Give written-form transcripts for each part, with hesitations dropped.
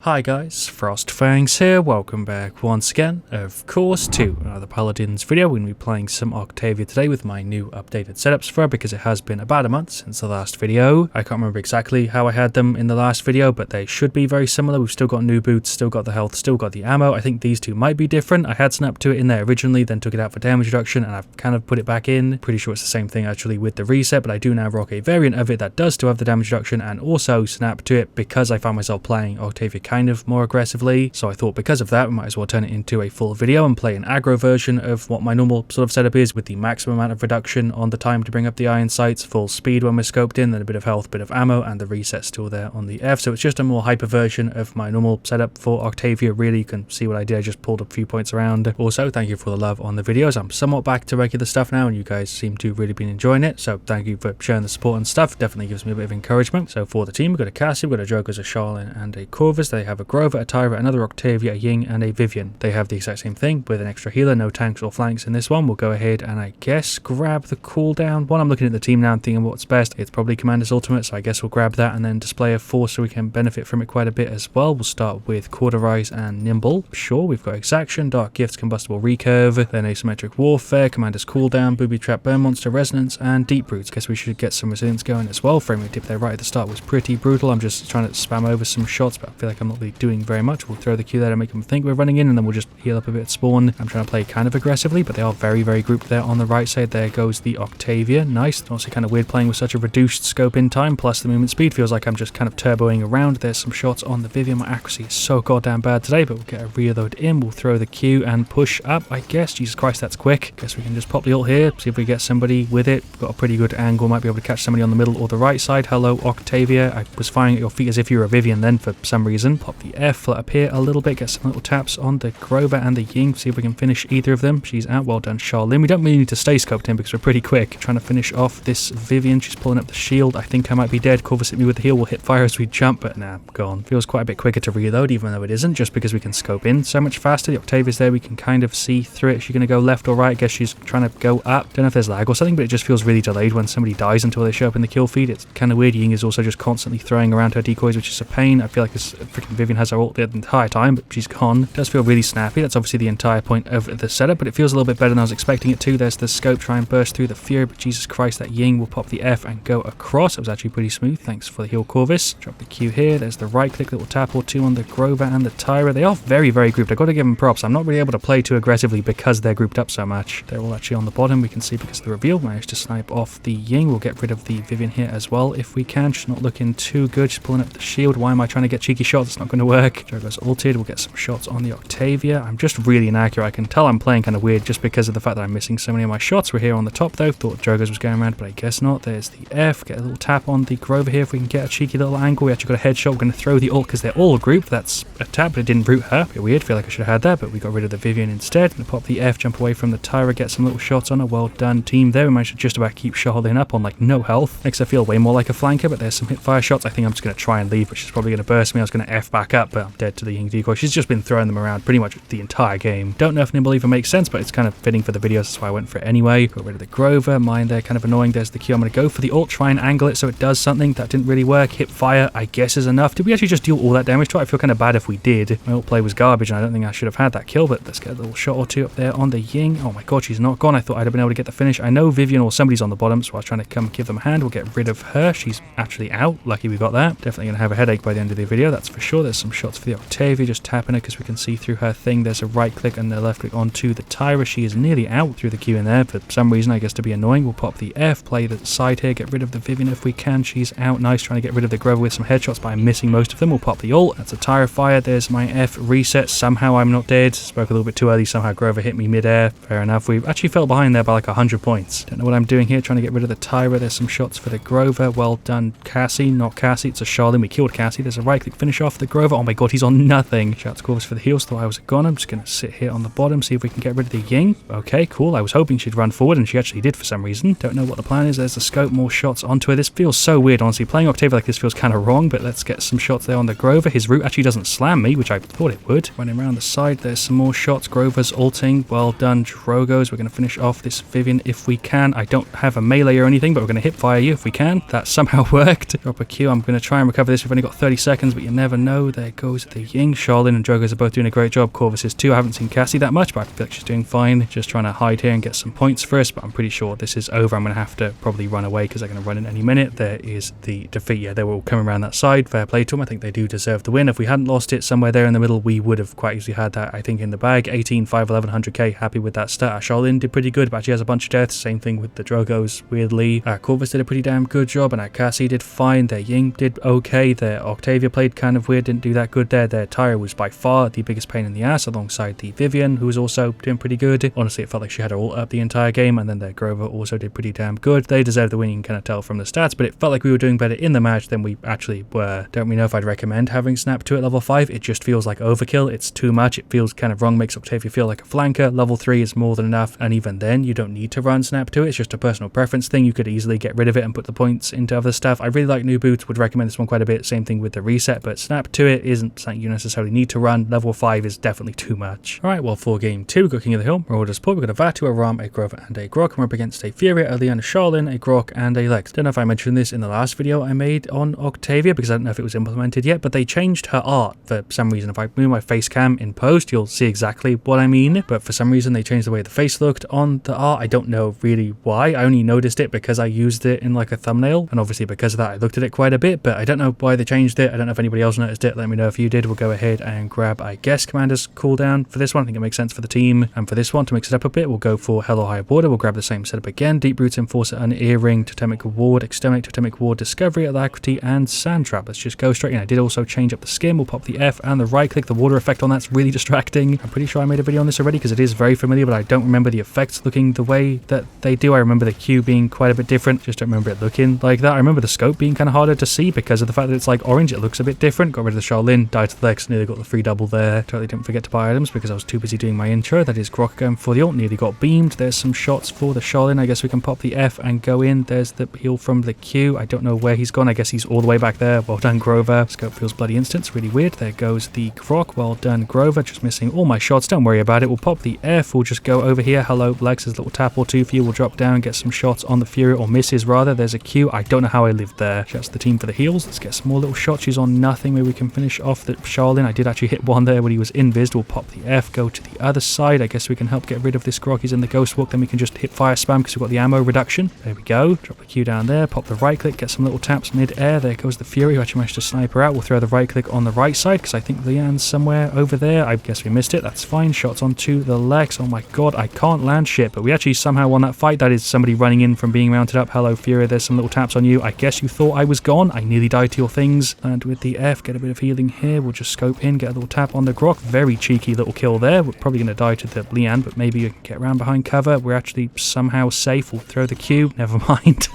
Hi guys, FrostFangs here, welcome back once again, of course, to another Paladins video. We're going to be playing some Octavia today with my new updated setups for her because it has been about a month since the last video. I can't remember exactly how I had them in the last video, but they should be very similar. We've still got new boots, still got the health, still got the ammo. I think these two might be different. I had snapped to it in there originally, then took it out for damage reduction, and I've kind of put it back in. Pretty sure it's the same thing actually with the reset, but I do now rock a variant of it that does still have the damage reduction and also snap to it because I found myself playing Octavia kind of more aggressively, so I thought because of that we might as well turn it into a full video and play an aggro version of what my normal sort of setup is, with the maximum amount of reduction on the time to bring up the iron sights, full speed when we're scoped in, then a bit of health, bit of ammo, and the reset still there on the F. So it's just a more hyper version of my normal setup for Octavia. Really, you can see what I did. I just pulled a few points around. Also, thank you for the love on the videos. I'm somewhat back to regular stuff now and you guys seem to really been enjoying it, so thank you for sharing the support and stuff. Definitely gives me a bit of encouragement. So for the team, we've got a Cassie, we've got a Jokers, a Charlene, and a Corvus. They have a Grover, a Tyra, another Octavia, a Ying, and a Vivian. They have the exact same thing with an extra healer, no tanks or flanks in this one. We'll go ahead and I guess grab the cooldown. While I'm looking at the team now and thinking what's best, it's probably Commander's Ultimate, so I guess we'll grab that and then display of force so we can benefit from it quite a bit as well. We'll start with Cauterize and Nimble. Sure, we've got Exaction, Dark Gifts, Combustible Recurve, then Asymmetric Warfare, Commander's Cooldown, Booby Trap, Burn Monster, Resonance, and Deep Roots. Guess we should get some resilience going as well. Frame rate dip there right at the start was pretty brutal. I'm just trying to spam over some shots, but I feel like I'm not really doing very much. We'll throw the Q there to make them think we're running in, and then we'll just heal up a bit at spawn. I'm trying to play kind of aggressively, but they are very, very grouped there on the right side. There goes the Octavia. Nice. It's also kind of weird playing with such a reduced scope in time, plus the movement speed feels like I'm just kind of turboing around. There's some shots on the Vivian. My accuracy is so goddamn bad today, but we'll get a reload in. We'll throw the Q and push up, I guess. Jesus Christ, that's quick. Guess we can just pop the ult here, see if we get somebody with it. Got a pretty good angle. Might be able to catch somebody on the middle or the right side. Hello, Octavia. I was firing at your feet as if you were a Vivian then for some reason. Pop the F, flat up here a little bit, get some little taps on the Grover and the Ying, see if we can finish either of them. She's out. Well done, Charlene. We don't really need to stay scoped in because we're pretty quick. Trying to finish off this Vivian. She's pulling up the shield. I think I might be dead. Corvus hit me with the heal. We'll hit fire as we jump, but nah, gone. Feels quite a bit quicker to reload, even though it isn't, just because we can scope in so much faster. The Octavia's there. We can kind of see through it. Is she going to go left or right? I guess she's trying to go up. Don't know if there's lag or something, but it just feels really delayed when somebody dies until they show up in the kill feed. It's kind of weird. Ying is also just constantly throwing around her decoys, which is a pain. I feel like this freaking Vivian has her ult the entire time, but she's gone. It does feel really snappy. That's obviously the entire point of the setup, but it feels a little bit better than I was expecting it to. There's the scope, try and burst through the Fury, but Jesus Christ, that Ying will pop the F and go across. That was actually pretty smooth. Thanks for the heal, Corvus. Drop the Q here. There's the right click, little tap or two on the Grover and the Tyra. They are very, very grouped. I've got to give them props. I'm not really able to play too aggressively because they're grouped up so much. They're all actually on the bottom. We can see because of the reveal. Managed to snipe off the Ying. We'll get rid of the Vivian here as well if we can. She's not looking too good. She's pulling up the shield. Why am I trying to get cheeky shots? It's not going to work. Jogo's ulted. We'll get some shots on the Octavia. I'm just really inaccurate. I can tell I'm playing kind of weird just because of the fact that I'm missing so many of my shots. We're here on the top though. Thought Jogo's was going around, but I guess not. There's the F. Get a little tap on the Grover here if we can get a cheeky little angle. We actually got a headshot. We're going to throw the ult because they're all grouped. That's a tap, but it didn't root her. Bit weird. Feel like I should have had that, but we got rid of the Vivian instead. Gonna pop the F, jump away from the Tyra, get some little shots on her. Well done, team there. We managed to just about keep Charlene up on like no health. Makes her feel way more like a flanker, but there's some hip fire shots. I think I'm just going to try and leave, but she's probably going to burst me. I was going to F back up, but I'm dead to the Ying decoy. She's just been throwing them around pretty much the entire game. Don't know if Nimble even makes sense, but it's kind of fitting for the videos. That's why I went for it anyway. Got rid of the Grover. Mine there, kind of annoying. There's the Q. I'm going to go for the ult, try and angle it so it does something. That didn't really work. Hip fire, I guess, is enough. Did we actually just deal all that damage to it? I feel kind of bad if we did. My ult play was garbage, and I don't think I should have had that kill, but let's get a little shot or two up there on the Ying. Oh my god, she's not gone. I thought I'd have been able to get the finish. I know Vivian or somebody's on the bottom, so I was trying to come give them a hand. We'll get rid of her. She's actually out. Lucky we got that. Definitely going to have a headache by the end of the video, that's for sure. There's some shots for the Octavia, just tapping her because we can see through her thing. There's a right click and the left click onto the Tyra. She is nearly out through the Q in there for some reason, I guess to be annoying. We'll pop the F, play the side here, get rid of the Vivian if we can. She's out. Nice. Trying to get rid of the Grover with some headshots, but I'm missing most of them. We'll pop the ult. That's a Tyra fire. There's my F reset. Somehow I'm not dead. Spoke a little bit too early. Somehow Grover hit me mid-air. Fair enough. We actually fell behind there by like 100 points. Don't know what I'm doing here. Trying to get rid of the Tyra. There's some shots for the Grover. Well done, Cassie. Not Cassie. It's a Charlene. We killed Cassie. There's a right click finish off the Grover. Oh my god, he's on nothing. Shouts Corvus for the heals. Thought I was a goner. I'm just going to sit here on the bottom, see if we can get rid of the Ying. Okay, cool. I was hoping she'd run forward, and she actually did for some reason. Don't know what the plan is. There's the scope. More shots onto her. This feels so weird, honestly. Playing Octavia like this feels kind of wrong, but let's get some shots there on the Grover. His root actually doesn't slam me, which I thought it would. Running around the side, there's some more shots. Grover's ulting. Well done, Drogos. We're going to finish off this Vivian if we can. I don't have a melee or anything, but we're going to hip fire you if we can. That somehow worked. Drop a Q. I'm going to try and recover this. We've only got 30 seconds, but you never know. no, there goes the Ying. Charlene and Drogoz are both doing a great job. Corvus is too. I haven't seen Cassie that much, but I feel like she's doing fine. Just trying to hide here and get some points first, but I'm pretty sure this is over. I'm going to have to probably run away because they're going to run in any minute. There is the defeat. Yeah, they were all coming around that side. Fair play to them. I think they do deserve the win. If we hadn't lost it somewhere there in the middle, we would have quite easily had that, I think, in the bag. 18, 5, 11, 100k. Happy with that stat. Charlene did pretty good, but she has a bunch of deaths. Same thing with the Drogoz, weirdly. Corvus did a pretty damn good job, and Cassie did fine. Their Ying did okay. Their Octavia played kind of weird, didn't do that good there. Their Tyra was by far the biggest pain in the ass, alongside the Vivian, who was also doing pretty good. Honestly, it felt like she had her ult up the entire game, and then their Grover also did pretty damn good. They deserve the win, you can kind of tell from the stats, but it felt like we were doing better in the match than we actually were. Don't really know if I'd recommend having Snap 2 at level 5. It just feels like overkill. It's too much. It feels kind of wrong, makes Octavia feel like a flanker. Level 3 is more than enough, and even then, you don't need to run Snap 2. It's just a personal preference thing. You could easily get rid of it and put the points into other stuff. I really like New Boots, would recommend this one quite a bit. Same thing with the reset, but Snap to it isn't something you necessarily need to run. Level 5 is definitely too much. Alright, well, for game 2, we've got King of the Hill, Marauder support. We've got a Vatu, a Ram, a Grover, and a Grok. We're up against a Furia, a Leon, a Charlene, a Grok, and a Lex. Don't know if I mentioned this in the last video I made on Octavia, because I don't know if it was implemented yet, but they changed her art for some reason. If I move my face cam in post, you'll see exactly what I mean, but for some reason they changed the way the face looked on the art. I don't know really why. I only noticed it because I used it in like a thumbnail, and obviously because of that I looked at it quite a bit, but I don't know why they changed it. I don't know if anybody else noticed it. Let me know if you did. We'll go ahead and grab, I guess, Commander's cooldown for this one. I think it makes sense for the team, and for this one, to mix it up a bit, we'll go for Hell or High Border. We'll grab the same setup again. Deep Roots, Enforcer, an Earring, Totemic Ward, Exterminate, Totemic Ward, Discovery, Alacrity, and Sand Trap. Let's just go straight in. I did also change up the skin. We'll pop the F and the right click. The water effect on that's really distracting. I'm pretty sure I made a video on this already because it is very familiar, but I don't remember the effects looking the way that they do. I remember the Q being quite a bit different. Just don't remember it looking like that. I remember the scope being kind of harder to see because of the fact that it's like orange. It looks a bit different. Got rid of the Charlene, died to the Lex, nearly got the free double there. Totally didn't forget to buy items because I was too busy doing my intro. That is Grok going for the ult. Nearly got beamed. There's some shots for the Charlene. I guess we can pop the F and go in. There's the heal from the Q. I don't know where he's gone. I guess he's all the way back there. Well done, Grover. Scope feels bloody instant. It's really weird. There goes the Grok. Well done, Grover. Just missing all my shots. Don't worry about it. We'll pop the F. We'll just go over here. Hello, Lex. There's a little tap or two for you. We'll drop down, get some shots on the Fury, or misses rather. There's a Q. I don't know how I lived there. Shouts to the team for the heals. Let's get some more little shots. She's on nothing. Maybe we can finish off the Charlene. I did actually hit one there when he was invised. We'll pop the F. Go to the other side. I guess we can help get rid of this Grok. He's in the Ghost Walk. Then we can just hit fire spam because we've got the ammo reduction. There we go. Drop the Q down there. Pop the right click. Get some little taps mid-air. There goes the Fury, who actually managed to snipe her out. We'll throw the right click on the right side because I think Leanne's somewhere over there. I guess we missed it. That's fine. Shots onto the Lex. Oh my god, I can't land shit, but we actually somehow won that fight. That is somebody running in from being mounted up. Hello, Fury. There's some little taps on you. I guess you thought I was gone. I nearly died to your things. And with the F, get a bit of healing here. We'll just scope in, get a little tap on the Grok. Very cheeky little kill there. We're probably going to die to the Leanne, but maybe you can get around behind cover. We're actually somehow safe. We'll throw the Q. Never mind.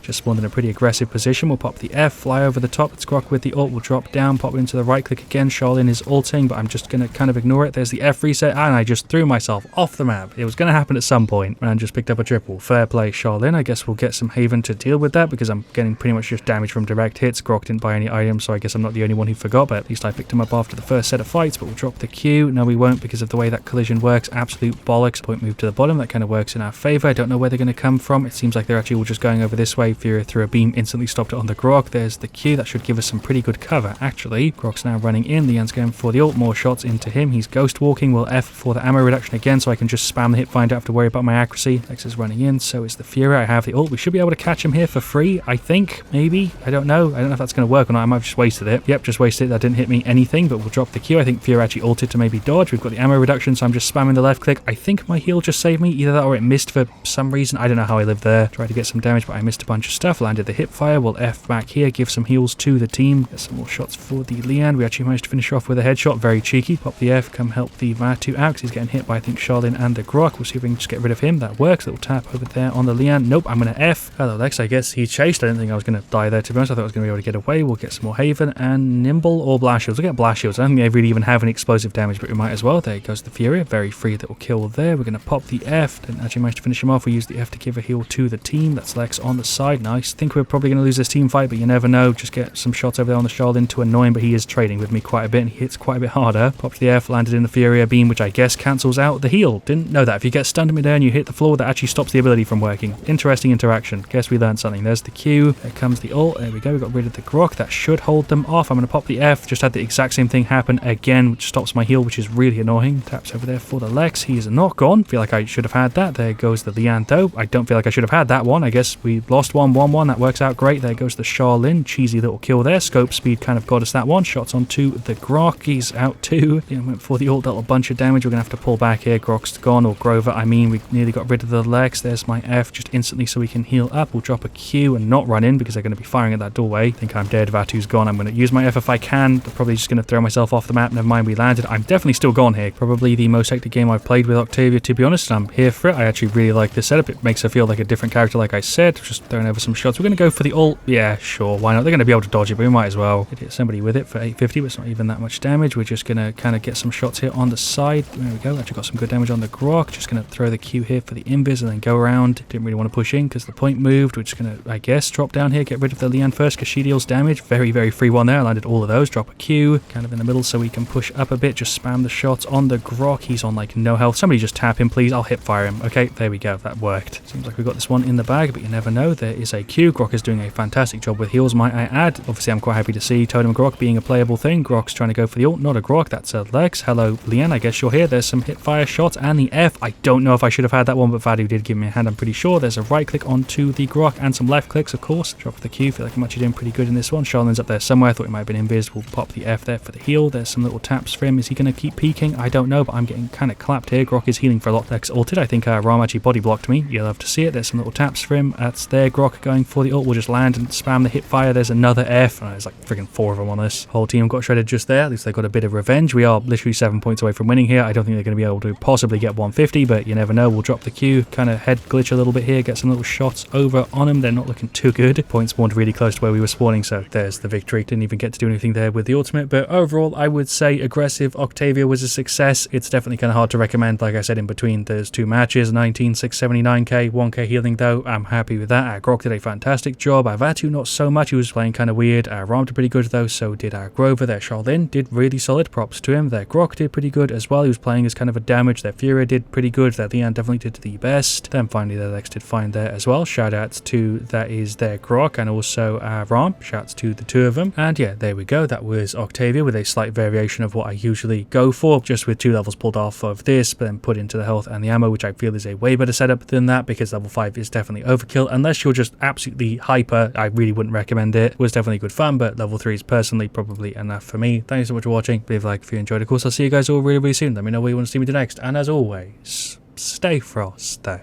Just spawned in a pretty aggressive position. We'll pop the F, fly over the top. It's Grok with the ult. We'll drop down, pop into the right click again. Charlene is ulting, but I'm just going to kind of ignore it. There's the F reset, and I just threw myself off the map. It was going to happen at some point, and just picked up a triple. Fair play, Charlene. I guess we'll get some Haven to deal with that, because I'm getting pretty much just damage from direct hits. Grok didn't buy any items, so I guess I'm not the only one who forgot, but at least I picked him up after the first set of fights. But we'll drop the Q. No, we won't, because of the way that collision works. Absolute bollocks. Point move to the bottom. That kind of works in our favor. I don't know where they're going to come from. It seems like they're actually all just going over this way. Fury threw a beam, instantly stopped it on the Grok. There's the Q. That should give us some pretty good cover, actually. Grok's now running in. Leanne's going for the ult. More shots into him. He's ghost walking. We'll F for the ammo reduction again, so I can just spam the hit find. Don't have to worry about my accuracy. Lex is running in. So is the Fury. I have the ult. We should be able to catch him here for free, I think. Maybe. I don't know. I don't know if that's going to work or not. I might have just wasted it. Yep, just wasted it. That didn't hit me anything, but we'll drop the Q. I think Fury actually ulted to maybe dodge. We've got the ammo reduction, so I'm just spamming the left click. I think my heal just saved me. Either that or it missed for some reason. I don't know how I lived there. Tried to get some damage, but I missed a bunch of stuff. Landed the hip fire. We'll F back here. Give some heals to the team. Get some more shots for the Leanne. We actually managed to finish off with a headshot. Very cheeky. Pop the F. Come help the Vatu out because he's getting hit by, I think, Charlene and the Grok. We'll see if we can just get rid of him. That works. Little tap over there on the Leanne. Nope, I'm going to F. Hello, Lex. I guess he chased. I didn't think I was going to die there, to be honest. I thought I was going to be able to get away. We'll get some more Haven and Nimble or Blast Shields. We'll get Blast Shields. I don't think they really even have any explosive damage, but we might as well. There goes the Fury. Very free little kill there. We're going to pop the F. Didn't actually manage to finish him off. We use the F to give a heal to the team. That's Lex on the side. Nice. Think we're probably going to lose this team fight, but you never know. Just get some shots over there on the Charlene to annoy him, but he is trading with me quite a bit, and he hits quite a bit harder. Pops the F, landed in the Fury beam, which I guess cancels out the heal. Didn't know that. If you get stunned midair and you hit the floor, that actually stops the ability from working. Interesting interaction. Guess we learned something. There's the Q. There comes the ult. There we go. We got rid of the Grok. That should hold them off. I'm going to pop the F. Just had the exact same thing happen again, which stops my heal, which is really annoying. Taps over there for the Lex. He is not gone. Feel like I should have had that. There goes the Lian though. I don't feel like I should have had that one. I guess we lost 1-1-1. That works out great. There goes the Charlene. Cheesy little kill there. Scope speed kind of got us that one. Shots onto the Grok. He's out too. Yeah, went for the ult. That'll bunch of damage. We're going to have to pull back here. Grok's gone, or Grover. I mean, we nearly got rid of the Lex. There's my F just instantly so we can heal up. We'll drop a Q and not run in because they're going to be firing at that doorway. I think I'm dead. Vatu's gone. I'm going to use my F if I can. They're probably just going to throw myself off the map. Never mind, we landed. I'm definitely still gone here. Probably the most hectic game I've played with Octavia, to be honest. I'm here for it. I actually really like this setup. It makes her feel like a different character, like I said. Just throwing over some shots. We're going to go for the ult. Yeah, sure. Why not? They're going to be able to dodge it, but we might as well. Could hit somebody with it for 850, but it's not even that much damage. We're just going to kind of get some shots here on the side. There we go. Actually got some good damage on the Grok. Just going to throw the Q here for the invis and then go around. Didn't really want to push in because the point moved. We're just going to, I guess, drop down here, get rid of the Lian first because she deals damage. Very, very free one there. I landed all of those. Drop a Q kind of in the middle so we can push up a bit. Just spam the shots on the Grok. He's on like no health. Somebody just tap him, please. I'll hip fire him. Okay, there we go. That worked. Seems like we got this one in the bag, but you never know. There is a Q. Grok is doing a fantastic job with heals, might I add. Obviously, I'm quite happy to see Totem Grok being a playable thing. Grok's trying to go for the ult, not a Grok. That's a Lex. Hello, Lian. I guess you're here. There's some hip fire shots and the F. I don't know if I should have had that one, but Vadu did give me a hand, I'm pretty sure. There's a right click onto the Grok and some left clicks, of course. Drop the Q. Feel like I'm actually doing pretty good in this one. Charlene's up there somewhere. I thought he might have been invis. We'll pop the F there for the heal. There's some little taps for him. Is he going to keep peeking? I don't know, but I'm getting kind of clapped here. Grok is healing for a lot. Lex ulted. I think Ram actually body blocked me. You'll have to see it. There's some little taps for him. That's there. Grok going for the ult. We'll just land and spam the hip fire. There's another F. There's like freaking 4 of them on this. Whole team got shredded just there. At least they got a bit of revenge. We are literally 7 points away from winning here. I don't think they're going to be able to possibly get 150, but you never know. We'll drop the Q. Kind of head glitch a little bit here. Get some little shots over on them. They're not looking too good. Points spawned really close to where we were spawning, so there's the victory. Didn't even get to do anything there with the ultimate, but overall, I would say aggressive Octavia was a success. It's definitely kind of hard to recommend. Like I said, in between, there's 2 matches, 19, 679k, 1k healing though. I'm happy with that. Grok did a fantastic job. Vatu not so much. He was playing kind of weird. Ram did pretty good though, so did Grover. Their Charlene did really solid. Props to him. Their Grok did pretty good as well. He was playing as kind of a damage. Their Fury did pretty good. Their Lian definitely did the best. Then finally, their Lex did fine there as well. Shout outs to that is their Grok and also Ram. Shouts to the 2 of them. And yeah, there we go. That was Octavia with a slight variation of what I usually go for, just with 2 levels pulled off of this, but then put into the health and the ammo, which I feel is a way better setup than that because level 5 is definitely overkill. Unless you're just absolutely hyper, I really wouldn't recommend it. It was definitely good fun, but level 3 is personally probably enough for me. Thank you so much for watching. Leave a like if you enjoyed. Of course, I'll see you guys all really, really soon. Let me know what you want to see me do next. And as always, stay frosty.